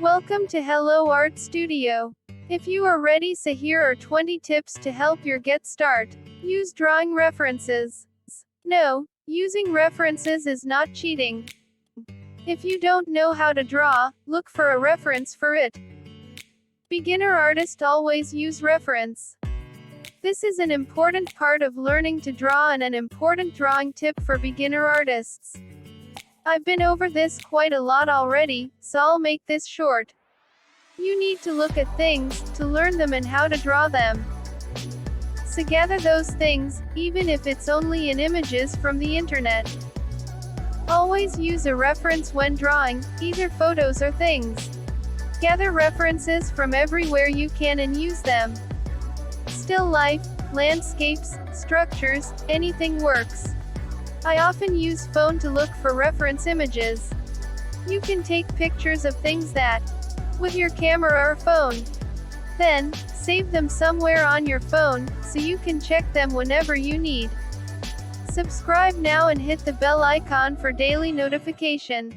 Welcome to Hello Art Studio. If you are ready, so here are 20 tips to help your get start. Use drawing references. No, using references is not cheating. If you don't know how to draw, look for a reference for it. Beginner artists always use reference. This is an important part of learning to draw and an important drawing tip for beginner artists. I've been over this quite a lot already, so I'll make this short. You need to look at things, to learn them and how to draw them. So gather those things, even if it's only in images from the internet. Always use a reference when drawing, either photos or things. Gather references from everywhere you can and use them. Still life, landscapes, structures, anything works. I often use phone to look for reference images. You can take pictures of things with your camera or phone. Then, save them somewhere on your phone, so you can check them whenever you need. Subscribe now and hit the bell icon for daily notification.